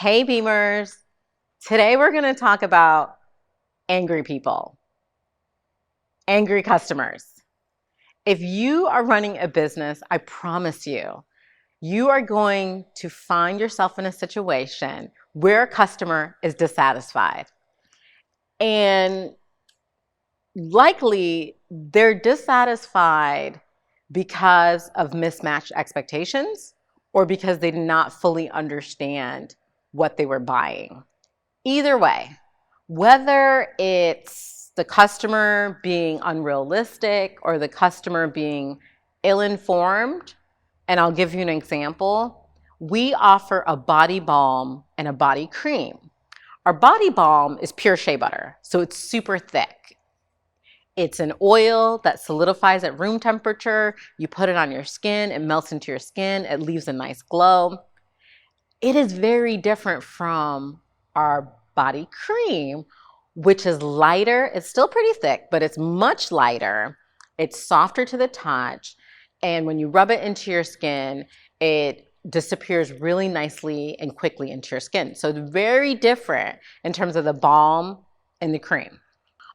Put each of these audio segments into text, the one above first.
Hey Beamers, today we're going to talk about angry people, angry customers. If you are running a business, I promise you, you are going to find yourself in a situation where a customer is dissatisfied. And likely they're dissatisfied because of mismatched expectations or because they did not fully understand what they were buying. Either way, whether it's the customer being unrealistic or the customer being ill-informed, and I'll give you an example, we offer a body balm and a body cream. Our body balm is pure shea butter, so it's super thick. It's an oil that solidifies at room temperature. You put it on your skin, it melts into your skin, it leaves a nice glow. It is very different from our body cream, which is lighter. It's still pretty thick, but it's much lighter. It's softer to the touch. And when you rub it into your skin, it disappears really nicely and quickly into your skin. So it's very different in terms of the balm and the cream.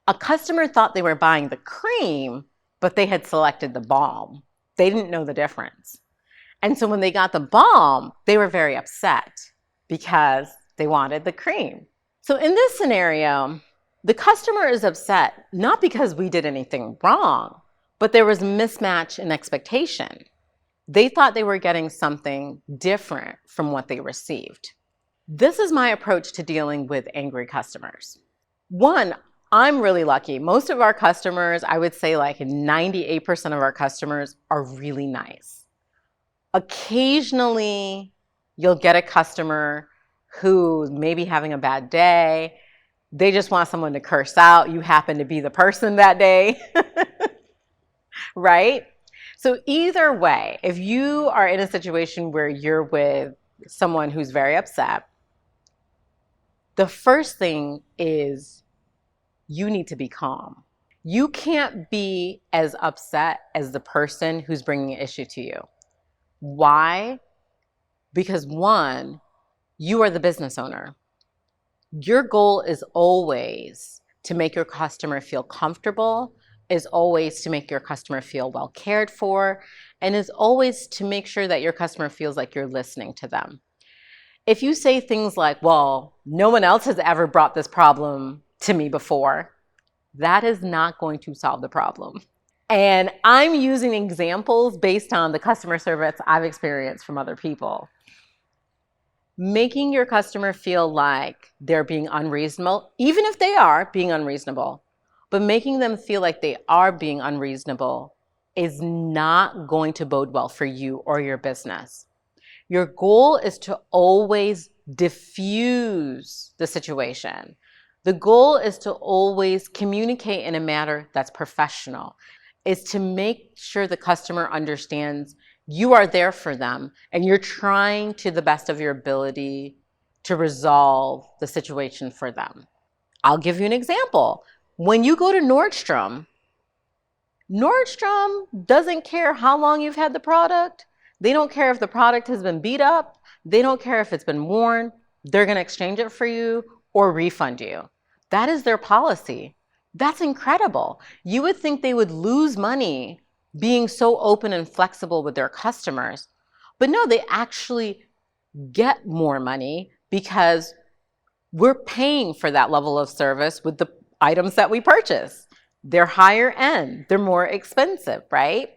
A customer thought they were buying the cream, but they had selected the balm. They didn't know the difference. And so when they got the balm, they were very upset because they wanted the cream. So in this scenario, the customer is upset not because we did anything wrong, but there was a mismatch in expectation. They thought they were getting something different from what they received. This is my approach to dealing with angry customers. One, I'm really lucky. Most of our customers, I would say like 98% of our customers are really nice. Occasionally, you'll get a customer who's maybe having a bad day. They just want someone to curse out. You happen to be the person that day, right? So either way, if you are in a situation where you're with someone who's very upset, the first thing is you need to be calm. You can't be as upset as the person who's bringing an issue to you. Why? Because one, you are the business owner. Your goal is always to make your customer feel comfortable, is always to make your customer feel well cared for, and is always to make sure that your customer feels like you're listening to them. If you say things like, well, no one else has ever brought this problem to me before, that is not going to solve the problem. And I'm using examples based on the customer service I've experienced from other people. Making your customer feel like they're being unreasonable, even if they are being unreasonable, but making them feel like they are being unreasonable is not going to bode well for you or your business. Your goal is to always diffuse the situation. The goal is to always communicate in a manner that's professional, is to make sure the customer understands you are there for them and you're trying to the best of your ability to resolve the situation for them. I'll give you an example. When you go to Nordstrom doesn't care how long you've had the product. They don't care if the product has been beat up. They don't care if it's been worn. They're going to exchange it for you or refund you. That is their policy. That's incredible. You would think they would lose money being so open and flexible with their customers. But no, they actually get more money because we're paying for that level of service with the items that we purchase. They're higher end, they're more expensive, right?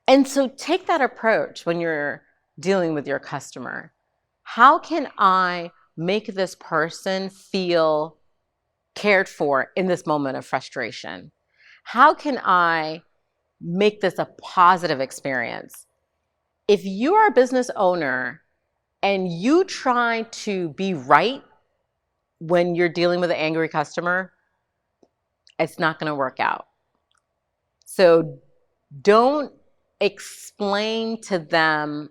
And so take that approach when you're dealing with your customer. How can I make this person feel cared for in this moment of frustration? How can I make this a positive experience? If you are a business owner and you try to be right when you're dealing with an angry customer, it's not going to work out. So don't explain to them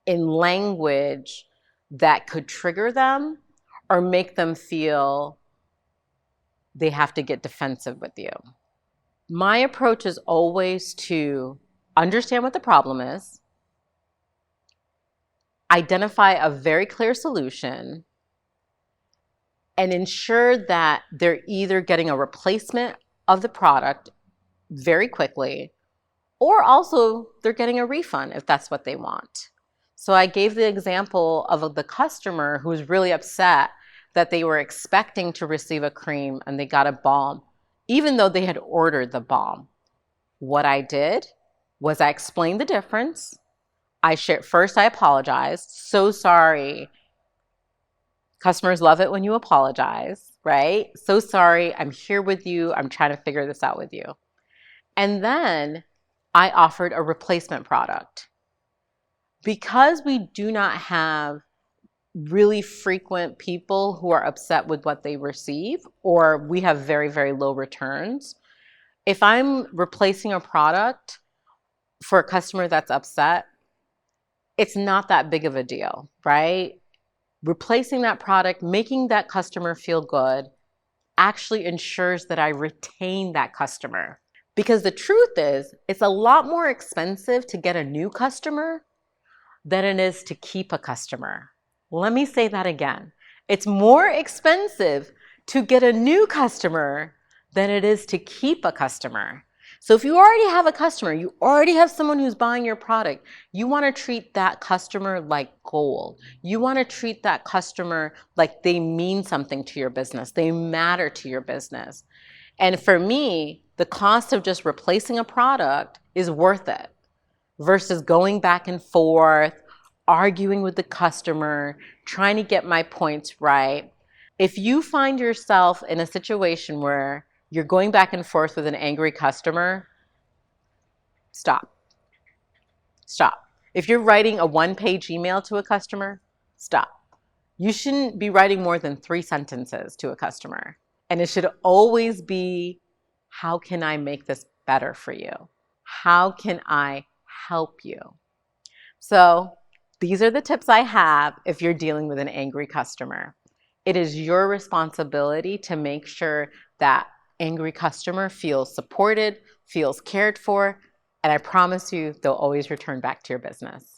in language that could trigger them or make them feel they have to get defensive with you. My approach is always to understand what the problem is, identify a very clear solution, and ensure that they're either getting a replacement of the product very quickly, or also they're getting a refund if that's what they want. So I gave the example of the customer who was really upset that they were expecting to receive a cream and they got a balm, even though they had ordered the balm. What I did was I explained the difference. First, I apologized. So sorry. Customers love it when you apologize, right? So sorry. I'm here with you. I'm trying to figure this out with you. And then I offered a replacement product. Because we do not have really frequent people who are upset with what they receive, or we have very, very low returns, if I'm replacing a product for a customer that's upset, it's not that big of a deal, right? Replacing that product, making that customer feel good, actually ensures that I retain that customer. Because the truth is, it's a lot more expensive to get a new customer than it is to keep a customer. Let me say that again. It's more expensive to get a new customer than it is to keep a customer. So if you already have a customer, you already have someone who's buying your product, you want to treat that customer like gold. You want to treat that customer like they mean something to your business. They matter to your business. And for me, the cost of just replacing a product is worth it versus going back and forth, arguing with the customer, trying to get my points right. If you find yourself in a situation where you're going back and forth with an angry customer, stop. Stop. If you're writing a one-page email to a customer, stop. You shouldn't be writing more than 3 sentences to a customer. And it should always be, how can I make this better for you? How can I help you? So these are the tips I have if you're dealing with an angry customer. It is your responsibility to make sure that angry customer feels supported, feels cared for, and I promise you they'll always return back to your business.